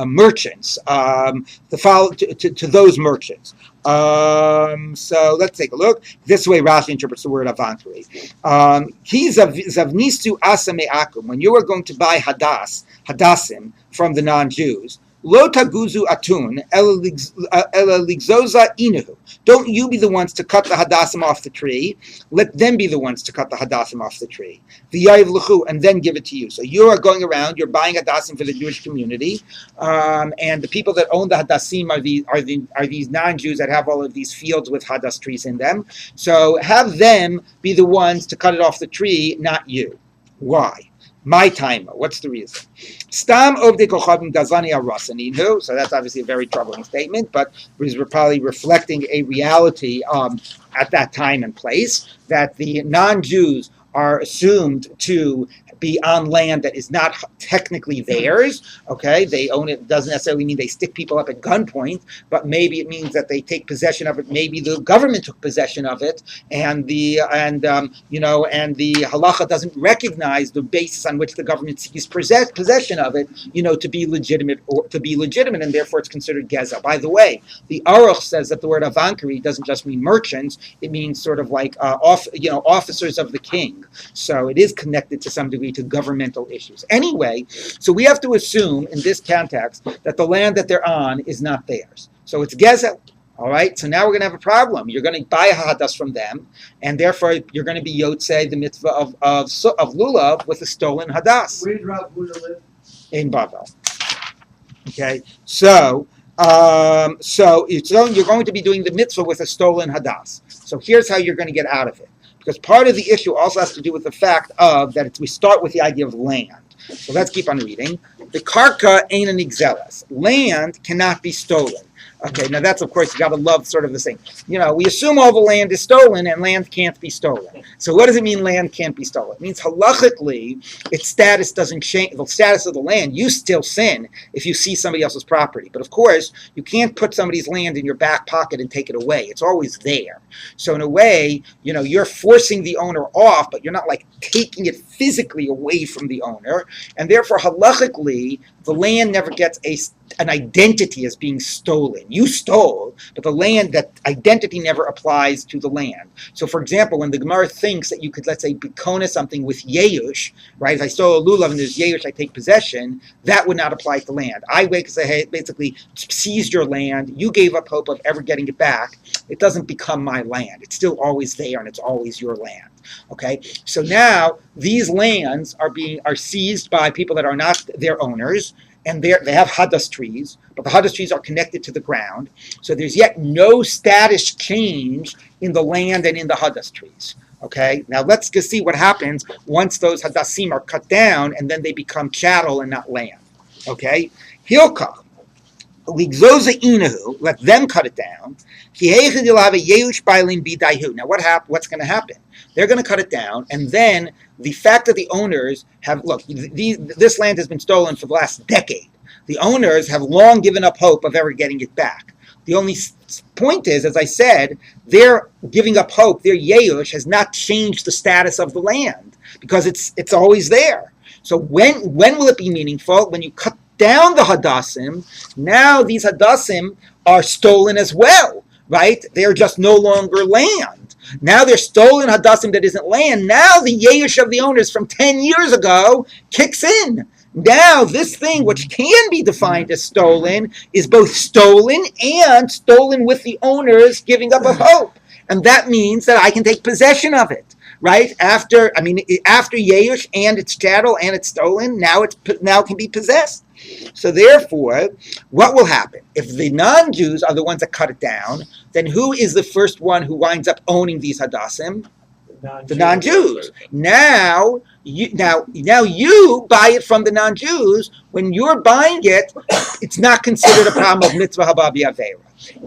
merchants, to those merchants. So let's take a look. This way Rashi interprets the word avantri. Zavnisu asa me'akum. When you are going to buy hadassim from the non-Jews, Lo taguzu atun ela ligzoza inuhu. Don't you be the ones to cut the hadassim off the tree. Let them be the ones to cut the hadassim off the tree. V'yayiv l'chu, and then give it to you. So you are going around, you're buying hadassim for the Jewish community, and the people that own the hadassim are these non-Jews that have all of these fields with hadas trees in them. So have them be the ones to cut it off the tree, not you. Why? My timer. What's the reason? Stam ovdei kochavim gazani arasaninu. So that's obviously a very troubling statement, but we're probably reflecting a reality at that time and place that the non-Jews are assumed to be on land that is not technically theirs. Okay, they own it. Doesn't necessarily mean they stick people up at gunpoint, but maybe it means that they take possession of it. Maybe the government took possession of it, and the halacha doesn't recognize the basis on which the government sees possession of it, to be legitimate, and therefore it's considered geza. By the way, the Aruch says that the word avankari doesn't just mean merchants; it means sort of like officers of the king. So it is connected to some degree to governmental issues. Anyway, so we have to assume in this context that the land that they're on is not theirs. So it's gezel. All right, so now we're going to have a problem. You're going to buy a hadas from them, and therefore you're going to be yotzei the mitzvah of lulav with a stolen hadas. Where did Rav Huna live? In Bavel. Okay, so you're going to be doing the mitzvah with a stolen hadas. So here's how you're going to get out of it. Because part of the issue also has to do with the fact of that we start with the idea of land. So let's keep on reading. The karka ain't an exelis. Land cannot be stolen. Okay, now that's, of course, you got to love sort of the same. We assume all the land is stolen and land can't be stolen. So what does it mean land can't be stolen? It means halachically, its status doesn't change. The status of the land, you still sin if you see somebody else's property. But of course, you can't put somebody's land in your back pocket and take it away. It's always there. So in a way, you're forcing the owner off, but you're not like taking it physically away from the owner. And therefore, halachically, the land never gets an identity as being stolen. You stole, but the land, that identity never applies to the land. So, for example, when the Gemara thinks that you could, let's say, bekona something with yeush, right? If I stole a lulav and there's yeush, I take possession, that would not apply to land. I basically seized your land, you gave up hope of ever getting it back, it doesn't become my land. It's still always there and it's always your land. Okay, so now these lands are seized by people that are not their owners, and they have hadas trees, but the hadas trees are connected to the ground. So there's yet no status change in the land and in the hadas trees. Okay, now let's just see what happens once those hadassim are cut down and then they become chattel and not land. Okay, hilkach. Let them cut it down. Now what's going to happen? They're going to cut it down, and then the fact that the owners this land has been stolen for the last decade. The owners have long given up hope of ever getting it back. The only point is, as I said, their giving up hope, their yeush, has not changed the status of the land because it's always there. So when will it be meaningful? When you cut down the hadassim, now these hadassim are stolen as well, right? They're just no longer land. Now they're stolen hadassim that isn't land. Now the yeush of the owners from 10 years ago kicks in. Now this thing, which can be defined as stolen, is both stolen and stolen with the owners giving up of hope. And that means that I can take possession of it. Right after yeush and it's chattel and it's stolen, now can be possessed. So therefore, what will happen if the non-Jews are the ones that cut it down? Then who is the first one who winds up owning these hadassim? The non-Jews. Now you buy it from the non-Jews. When you're buying it, it's not considered a problem of mitzvah haba b'avera.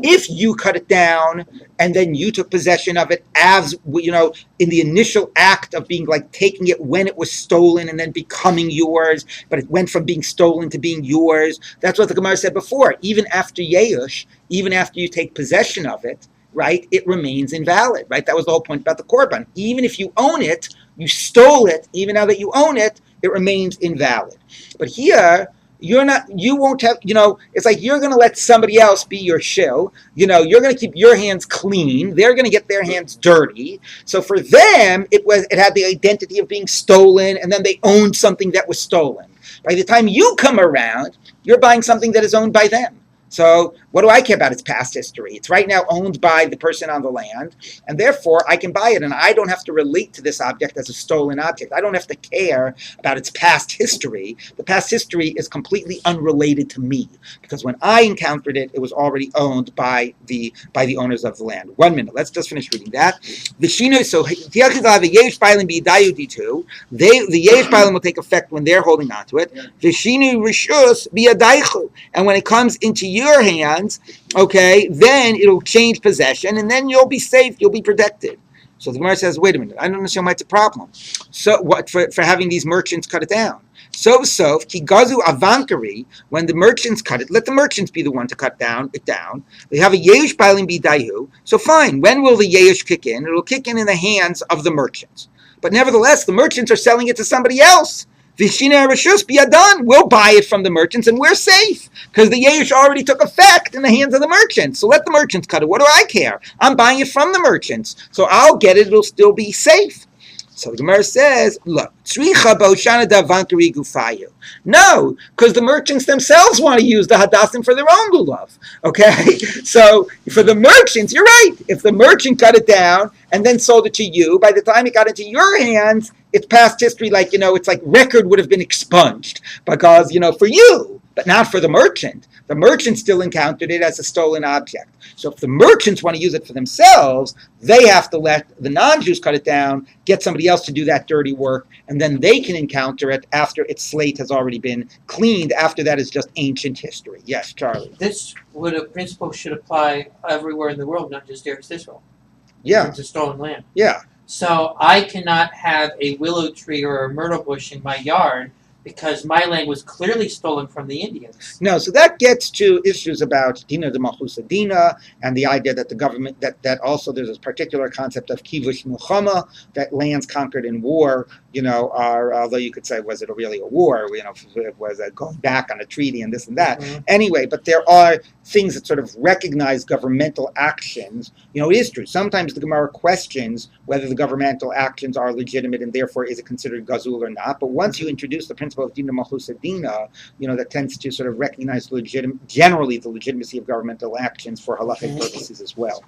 If you cut it down and then you took possession of it as in the initial act of being like taking it when it was stolen and then becoming yours, but it went from being stolen to being yours. That's what the Gemara said before. Even after Yeush, even after you take possession of it, right, it remains invalid, right? That was the whole point about the korban. Even if you own it, you stole it, even now that you own it, it remains invalid. But here, you won't have, it's like you're going to let somebody else be your shill. You're going to keep your hands clean. They're going to get their hands dirty. So for them, it had the identity of being stolen, and then they owned something that was stolen. By the time you come around, you're buying something that is owned by them. So what do I care about its past history? It's right now owned by the person on the land, and therefore I can buy it, and I don't have to relate to this object as a stolen object. I don't have to care about its past history. The past history is completely unrelated to me, because when I encountered it, it was already owned by the owners of the land. 1 minute. Let's just finish reading that. The Yesh Bailim will take effect when they're holding on to it. And when it comes into your hands, okay, then it'll change possession, and then you'll be safe, you'll be protected. So the Gemara says, wait a minute, I don't understand why it's a problem. So what for having these merchants cut it down? So kigazu avankari, when the merchants cut it, let the merchants be the one to cut it down. They have a yesh piling bidayu. So fine, when will the yesh kick in? It'll kick in the hands of the merchants. But nevertheless, the merchants are selling it to somebody else. Vishina Rishus Biyadan, we'll buy it from the merchants and we're safe because the Yesh already took effect in the hands of the merchants. So let the merchants cut it. What do I care? I'm buying it from the merchants. So I'll get it. It'll still be safe. So the Gemara says, look, no, because the merchants themselves want to use the hadassim for their own lulav. Okay, so for the merchants, you're right. If the merchant cut it down and then sold it to you, by the time it got into your hands, it's past history. It's like record would have been expunged because for you, but not for the merchant. The merchant still encountered it as a stolen object. So if the merchants want to use it for themselves, they have to let the non-Jews cut it down, get somebody else to do that dirty work, and then they can encounter it after its slate has already been cleaned. After that is just ancient history. Yes, Charlie. This principle should apply everywhere in the world, not just Eretz Israel. Yeah. It's a stolen land. Yeah. So I cannot have a willow tree or a myrtle bush in my yard because my land was clearly stolen from the Indians. No, so that gets to issues about Dina de Malchusa Dina and the idea that the government, that also there's this particular concept of Kivush Milchama, that lands conquered in war, are, although you could say, was it really a war? It was going back on a treaty and this and that. Mm-hmm. Anyway, but there are things that sort of recognize governmental actions. It is true. Sometimes the Gemara questions whether the governmental actions are legitimate and therefore is it considered gazul or not. But once you introduce the principle of Dina Malchusa Dina, that tends to sort of recognize generally the legitimacy of governmental actions for halachic purposes as well.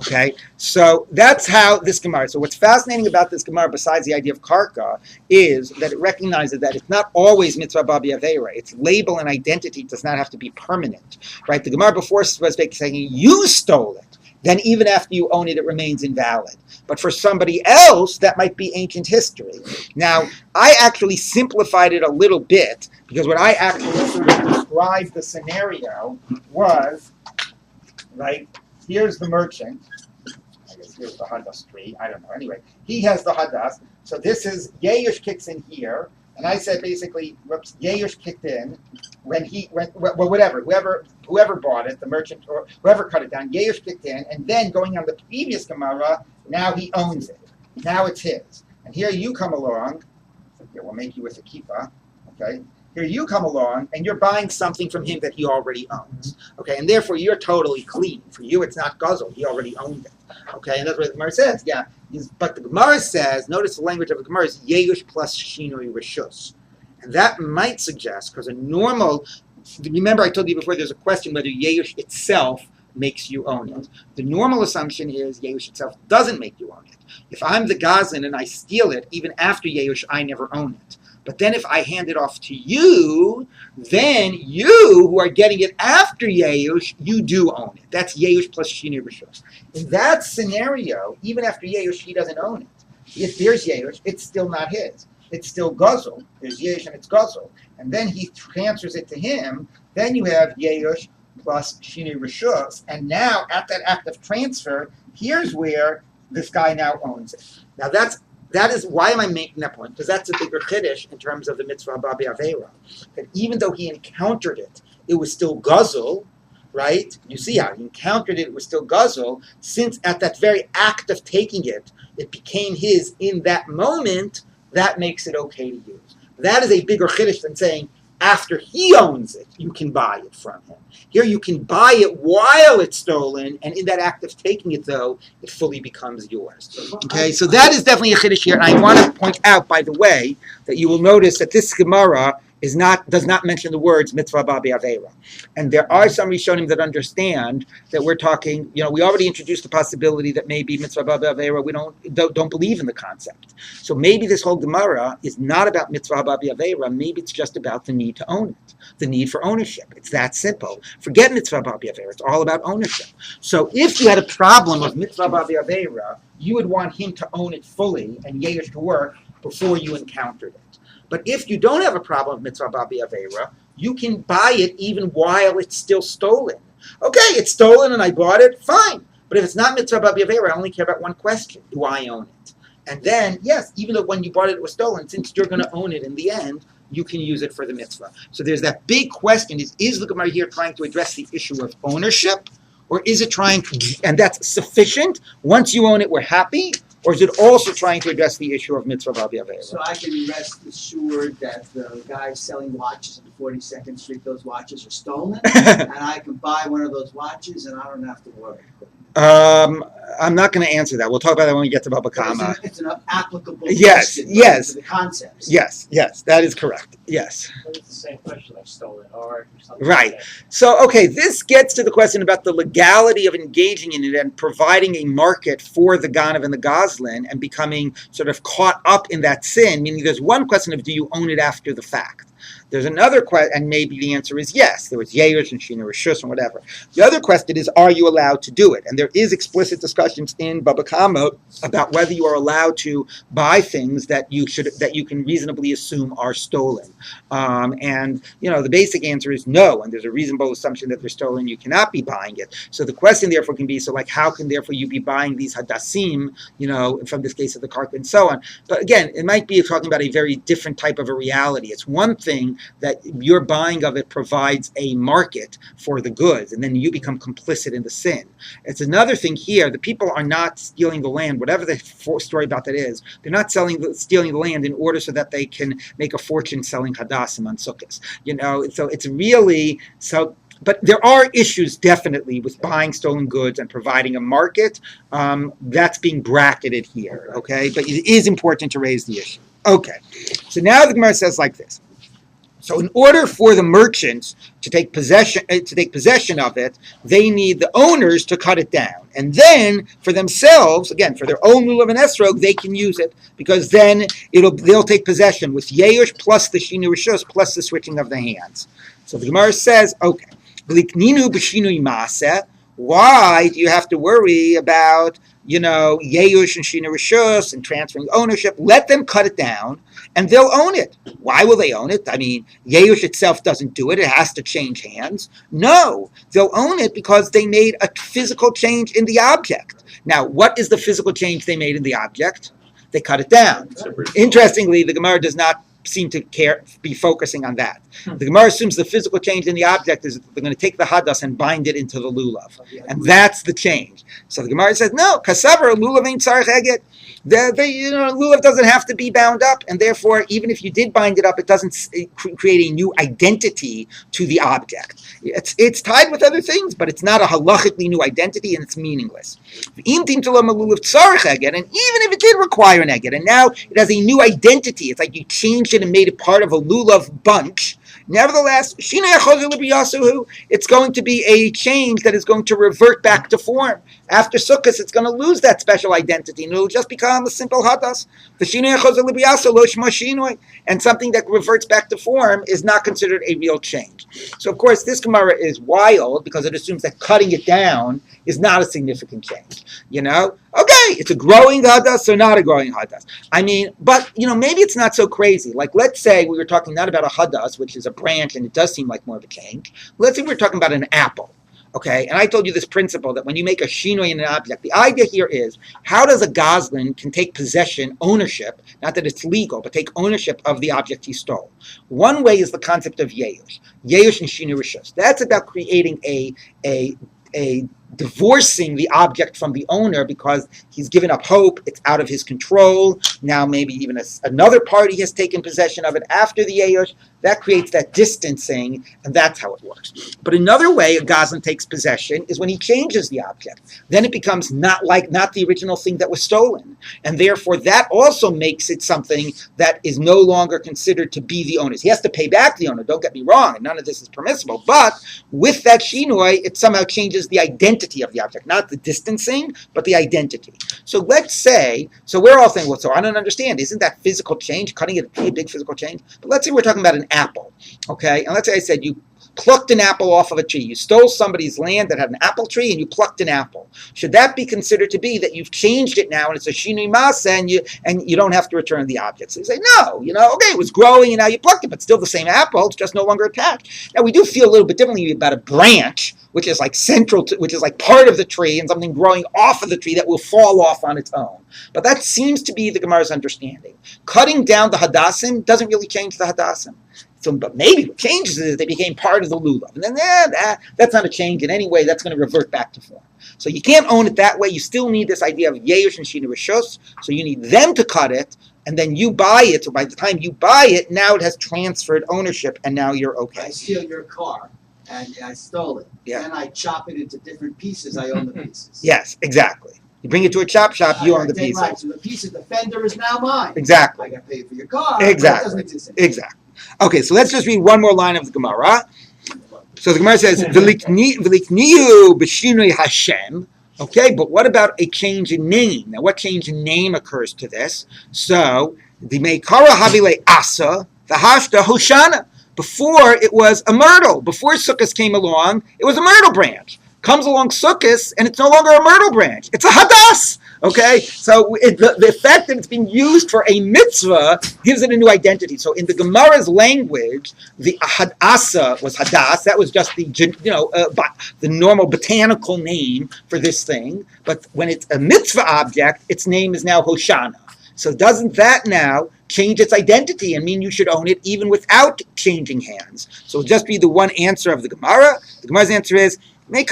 Okay, so that's how this Gemara. So what's fascinating about this Gemara, besides the idea of karka, is that it recognizes that it's not always mitzvah babi aveira. Its label and identity does not have to be permanent, right? The Gemara before was saying you stole it. Then even after you own it, it remains invalid. But for somebody else, that might be ancient history. Now, I actually simplified it a little bit, because what I actually sort of described the scenario was, right, here's the merchant. I guess here's the hadas tree. I don't know. Anyway, he has the hadas. So this is, Yeush kicks in here. And I said basically, Yeush kicked in when whoever bought it, the merchant or whoever cut it down, Yeush kicked in, and then going on the previous Gemara, now he owns it. Now it's his. And here you come along, here we'll make you with a kippah, okay? Here you come along, and you're buying something from him that he already owns, okay? And therefore you're totally clean. For you it's not guzzle, he already owned it, okay? And that's what the Gemara says, yeah. But the Gemara says, notice the language of the Gemara is Yeush plus Shinui Rishus. And that might suggest, because remember I told you before there's a question whether Yeush itself makes you own it. The normal assumption is Yeush itself doesn't make you own it. If I'm the Gazan and I steal it, even after Yeush, I never own it. But then if I hand it off to you, then you, who are getting it after Yeush, you do own it. That's Yeush plus Shinui Rishus. In that scenario, even after Yeush, he doesn't own it. If there's Yerush, it's still not his. It's still Guzzle. There's Yerush and it's Guzzle. And then he transfers it to him. Then you have Yerush plus Shinui Rishus. And now, at that act of transfer, here's where this guy now owns it. Now that is why am I making that point? Because that's a bigger chiddush in terms of the mitzvah haba b'aveira. That even though he encountered it, it was still Guzzle, right? You see how he encountered it, it was still Guzzle, since at that very act of taking it, it became his in that moment, that makes it okay to use. That is a bigger chiddush than saying, after he owns it, you can buy it from him. Here you can buy it while it's stolen, and in that act of taking it, though, it fully becomes yours. Okay, so that is definitely a chiddush here, and I want to point out, by the way, that you will notice that this Gemara does not mention the words mitzvah haba b'aveira. And there are some Rishonim that understand that we're talking, we already introduced the possibility that maybe mitzvah haba b'aveira, we don't believe in the concept. So maybe this whole Gemara is not about mitzvah haba b'aveira, maybe it's just about the need to own it, the need for ownership. It's that simple. Forget mitzvah haba b'aveira, it's all about ownership. So if you had a problem of mitzvah haba b'aveira, you would want him to own it fully and yesh to work before you encountered it. But if you don't have a problem with mitzvah haba b'aveira, you can buy it even while it's still stolen. Okay, it's stolen and I bought it, fine. But if it's not mitzvah haba b'aveira, I only care about one question: do I own it? And then, yes, even though when you bought it was stolen, since you're going to own it in the end, you can use it for the mitzvah. So there's that big question: is the Gemara here trying to address the issue of ownership, or is it trying to, and that's sufficient? Once you own it, we're happy. Or is it also trying to address the issue of mitzvah haba b'aveira? So I can rest assured that the guy selling watches on 42nd Street, those watches are stolen, and I can buy one of those watches and I don't have to worry. I'm not going to answer that. We'll talk about that when we get to Baba Kama. It's an applicable Yes, question yes. to the concepts. Yes, that is correct. Yes. But it's the same question, like stolen or something. Right. Like that. So, okay, this gets to the question about the legality of engaging in it and providing a market for the Ganav and the Goslin and becoming sort of caught up in that sin, meaning there's one question of do you own it after the fact? There's another question, and maybe the answer is yes. There was Yerush and Shina Rishus and whatever. The other question is, are you allowed to do it? And there is explicit discussions in Baba Kama about whether you are allowed to buy things that you can reasonably assume are stolen. And the basic answer is no. And there's a reasonable assumption that they're stolen. You cannot be buying it. So the question therefore can be, how can therefore you be buying these hadassim? From this case of the carpet and so on. But again, it might be talking about a very different type of a reality. It's one thing that your buying of it provides a market for the goods, and then you become complicit in the sin. It's another thing here. The people are not stealing the land, whatever the story about that is. They're not stealing the land in order so that they can make a fortune selling hadassim on sukkahs. So it's really so. But there are issues definitely with buying stolen goods and providing a market. That's being bracketed here. Okay, but it is important to raise the issue. Okay, so now the Gemara says like this. So in order for the merchants to take possession of it, they need the owners to cut it down. And then for themselves, again, for their own lulav and esrog, they can use it because then they'll take possession with Yeush plus the Shinu Rishus plus the switching of the hands. So the Gemara says, okay, why do you have to worry about Yeush and Shinu Rishus and transferring ownership? Let them cut it down and they'll own it. Why will they own it? I mean, Yeush itself doesn't do it. It has to change hands. No, they'll own it because they made a physical change in the object. Now, what is the physical change they made in the object? They cut it down. Interestingly, the Gemara does not seem to be focusing on that. The Gemara assumes the physical change in the object is they're going to take the hadas and bind it into the lulav. And that's the change. So the Gemara says, no, kasavar lulav ain't tzarich eget. Lulav doesn't have to be bound up, and therefore, even if you did bind it up, it doesn't create a new identity to the object. It's tied with other things, but it's not a halachically new identity, and it's meaningless. And even if it did require an eget, and now it has a new identity, it's like you changed it and made it part of a lulav bunch. Nevertheless, it's going to be a change that is going to revert back to form. After Sukkot, it's going to lose that special identity, and it will just become a simple hadas. And something that reverts back to form is not considered a real change. So, of course, this Gemara is wild because it assumes that cutting it down is not a significant change. Okay, it's a growing hadas or not a growing hadas. I mean, but maybe it's not so crazy. Like, let's say we were talking not about a hadas, which is a branch, and it does seem like more of a change. Let's say we're talking about an apple. Okay, and I told you this principle that when you make a shinoi in an object, the idea here is how does a goslin can take possession, ownership, not that it's legal, but take ownership of the object he stole. One way is the concept of yeush and shinui rishus. That's about creating a divorcing the object from the owner because he's given up hope, it's out of his control. Now maybe even another party has taken possession of it after the yeush. That creates that distancing, and that's how it works. But another way a goslin takes possession is when he changes the object. Then it becomes not the original thing that was stolen. And therefore that also makes it something that is no longer considered to be the owner's. He has to pay back the owner, don't get me wrong, and none of this is permissible. But with that shinoi, it somehow changes the identity of the object, not the distancing, but the identity. So let's say, we're all saying, well, so I don't understand. Isn't that physical change, cutting it a big physical change? But let's say we're talking about an apple, okay? And let's say I said you plucked an apple off of a tree. You stole somebody's land that had an apple tree and you plucked an apple. Should that be considered to be that you've changed it now and it's a shinui masa and you don't have to return the object? So you say, no, okay, it was growing and now you plucked it, but still the same apple, it's just no longer attached. Now we do feel a little bit differently about a branch, which is like which is like part of the tree and something growing off of the tree that will fall off on its own. But that seems to be the Gemara's understanding. Cutting down the hadassim doesn't really change the hadassim. So, but maybe what changes is they became part of the lulav. And then that's not a change in any way. That's going to revert back to form. So you can't own it that way. You still need this idea of yeush and shinui rishus. So you need them to cut it, and then you buy it. So by the time you buy it, now it has transferred ownership, and now you're okay. I steal your car, and I stole it. Yeah. Then I chop it into different pieces. I own the pieces. Yes, exactly. You bring it to a chop shop, you own the pieces. Right. So the pieces, the fender is now mine. Exactly. I got paid for your car. Exactly. Exactly. Okay, so let's just read one more line of the Gemara. So the Gemara says, "V'likniu b'shinui Hashem." Okay, but what about a change in name? Now, what change in name occurs to this? So the meikara havile asa, the hashta hoshana. Before it was a myrtle. Before Sukkah came along, it was a myrtle branch. Comes along Sukkot, and it's no longer a myrtle branch. It's a hadas. Okay, so the fact that it's being used for a mitzvah gives it a new identity. So in the Gemara's language, the hadasa was hadas. That was just the normal botanical name for this thing. But when it's a mitzvah object, its name is now Hoshana. So doesn't that now change its identity and mean you should own it even without changing hands? So it'll just be the one answer of the Gemara. The Gemara's answer is, you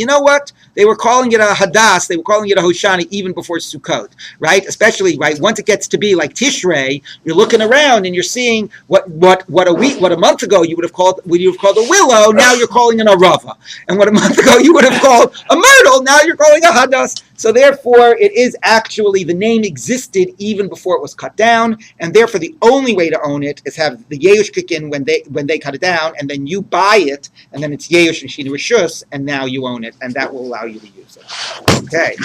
know what? They were calling it a hadas. They were calling it a hoshani even before Sukkot, right? Especially, right, once it gets to be like Tishrei, you're looking around and you're seeing what a month ago you would have called a willow. Now you're calling an arava, and what a month ago you would have called a myrtle. Now you're calling a hadas. So therefore, it is actually the name existed even before it was cut down, and therefore the only way to own it is have the yeush kick in when they cut it down, and then you buy it, and then it's yeush and shinui rishus, and now you own it, and that will allow you to use it. Okay.